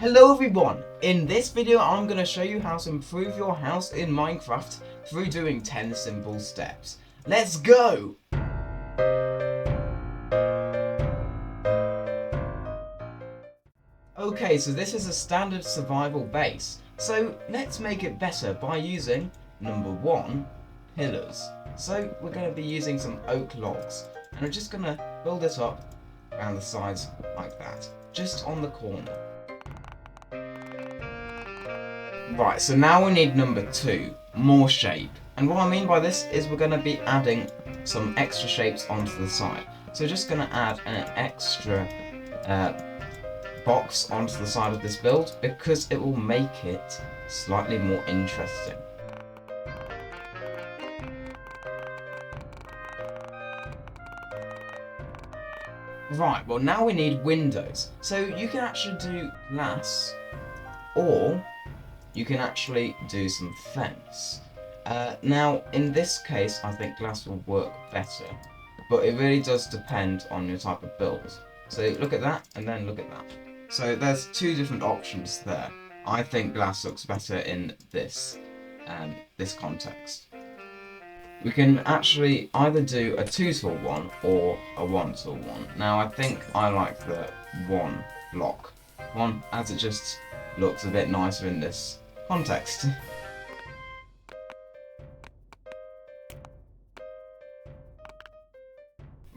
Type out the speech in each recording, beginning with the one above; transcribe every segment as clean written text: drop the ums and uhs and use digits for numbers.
Hello everyone! In this video I'm going to show you how to improve your house in Minecraft through doing 10 simple steps. Let's go! Okay, so this is a standard survival base. So let's make it better by using, number 1, pillars. So we're going to be using some oak logs and we're just going to build it up around the sides like that, just on the corner. Right, so now we need number 2, more shape. And what I mean by this is we're going to be adding some extra shapes onto the side. So we're just going to add an extra box onto the side of this build because it will make it slightly more interesting. Right, well now we need windows. So you can actually do glass or you can actually do some fence. Now, in this case, I think glass will work better, but it really does depend on your type of build. So look at that, and then look at that. So there's two different options there. I think glass looks better in this, this context. We can actually either do a 2-tool one or a 1-tool one. Now, I think I like the 1 block one, as it just looks a bit nicer in this context.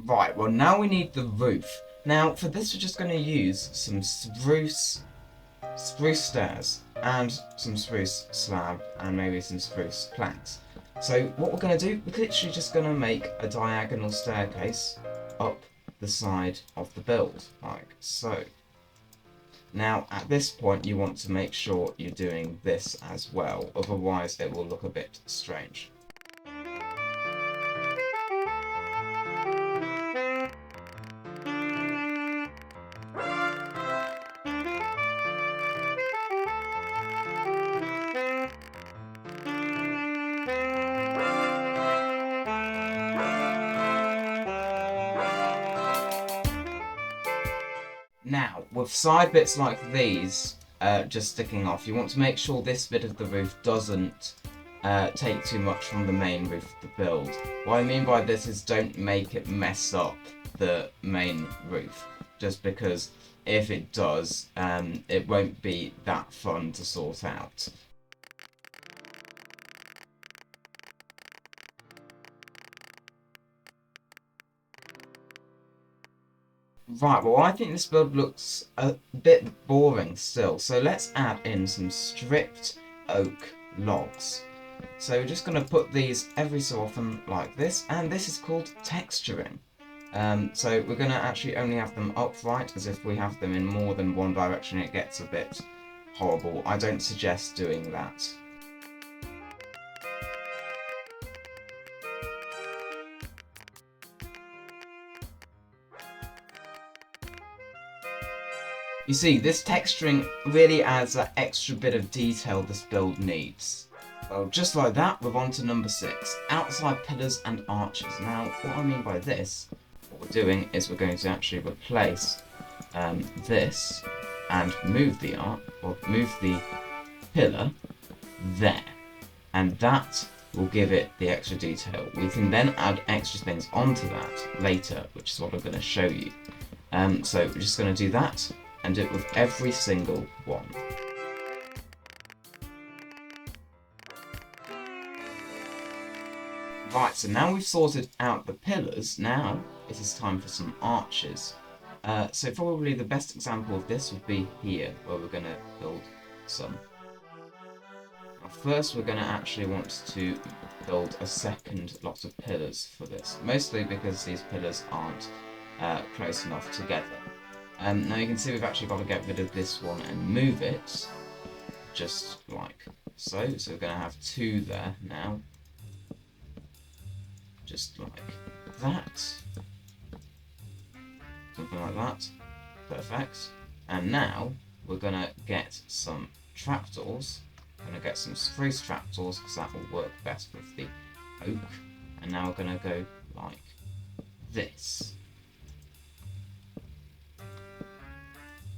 Right, well now we need the roof. Now for this we're just going to use some spruce stairs and some spruce slab and maybe some spruce planks. So what we're going to do, we're literally just going to make a diagonal staircase up the side of the build, like so. Now, at this point, you want to make sure you're doing this as well, otherwise it will look a bit strange. Now, with side bits like these just sticking off, you want to make sure this bit of the roof doesn't take too much from the main roof of the build. What I mean by this is don't make it mess up the main roof, just because if it does, it won't be that fun to sort out. Right, well I think this build looks a bit boring still, so let's add in some stripped oak logs. So we're just going to put these every so often like this, and this is called texturing. So we're going to actually only have them upright, as if we have them in more than one direction it gets a bit horrible. I don't suggest doing that. You see, this texturing really adds that extra bit of detail this build needs. Well, just like that, we're on to number 6, outside pillars and arches. Now, what I mean by this, what we're doing is we're going to actually replace this and move the pillar there. And that will give it the extra detail. We can then add extra things onto that later, which is what I'm going to show you. So we're just going to do that and do it with every single one. Right, so now we've sorted out the pillars, now it is time for some arches. So probably the best example of this would be here, where we're going to build some. Now first we're going to actually want to build a second lot of pillars for this, mostly because these pillars aren't close enough together. Now you can see we've actually got to get rid of this one and move it, just like so. So we're going to have 2 there now, just like that, something like that, perfect. And now we're going to get some trapdoors, we're going to get some spruce trapdoors because that will work best with the oak, and now we're going to go like this.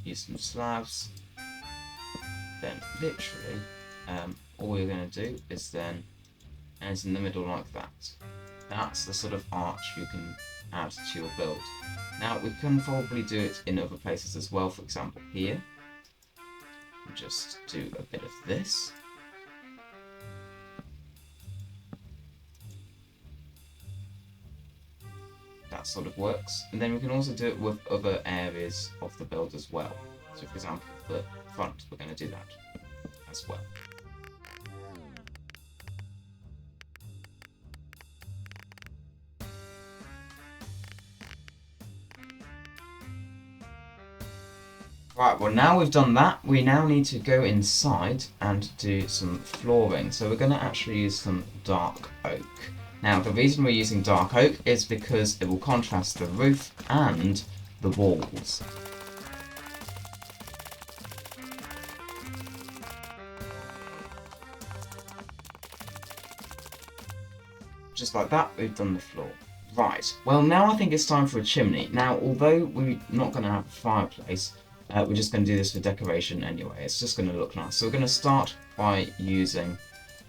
Use some slabs, then literally all you're going to do is then, and it's in the middle like that. That's the sort of arch you can add to your build. Now we can probably do it in other places as well, for example here. Just do a bit of this. That sort of works. And then we can also do it with other areas of the build as well. So for example, the front, we're going to do that as well. Right, well now we've done that, we now need to go inside and do some flooring. So we're going to actually use some dark oak. Now the reason we're using dark oak is because it will contrast the roof and the walls. Just like that, we've done the floor. Right, well now I think it's time for a chimney. Now although we're not going to have a fireplace, we're just going to do this for decoration anyway. It's just going to look nice. So we're going to start by using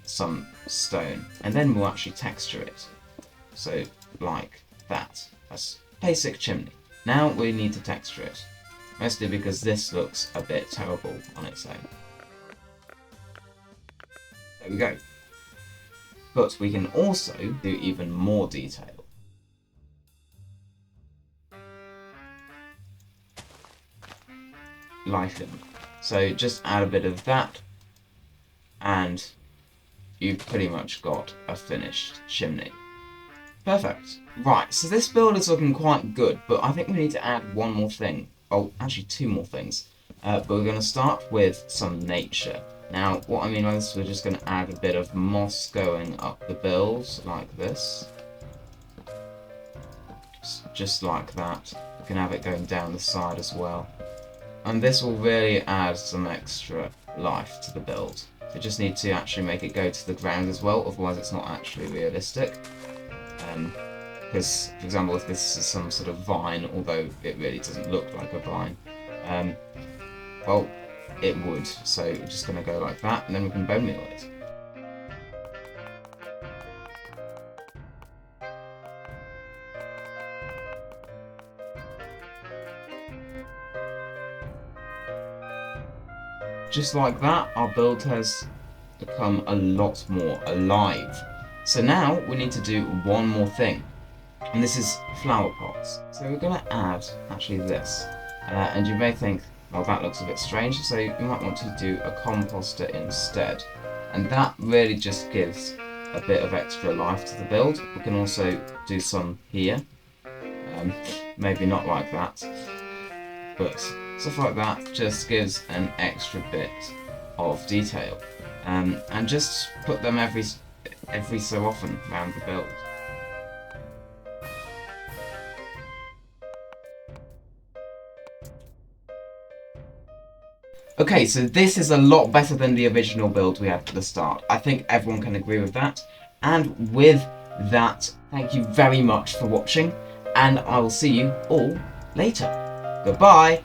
some stone, and then we'll actually texture it. So like that. That's basic chimney. Now we need to texture it. Mostly because this looks a bit terrible on its own. There we go. But we can also do even more detail. Lighting. So just add a bit of that and you've pretty much got a finished chimney. Perfect. Right, so this build is looking quite good, but I think we need to add one more thing. Oh, actually two more things. But we're going to start with some nature. Now, what I mean by this, we're just going to add a bit of moss going up the build, like this. Just like that. We can have it going down the side as well. And this will really add some extra life to the build. We just need to actually make it go to the ground as well, otherwise it's not actually realistic. Because, for example, if this is some sort of vine, although it really doesn't look like a vine, well, it would. So we're just going to go like that, and then we can bone meal it. Just like that, our build has become a lot more alive. So now we need to do one more thing, and this is flower pots. So we're going to add actually this, and you may think, well, that looks a bit strange, so you might want to do a composter instead. And that really just gives a bit of extra life to the build. We can also do some here, maybe not like that, but stuff like that just gives an extra bit of detail. And just put them every so often around the build. Okay, so this is a lot better than the original build we had at the start. I think everyone can agree with that. And with that, thank you very much for watching, and I will see you all later. Goodbye!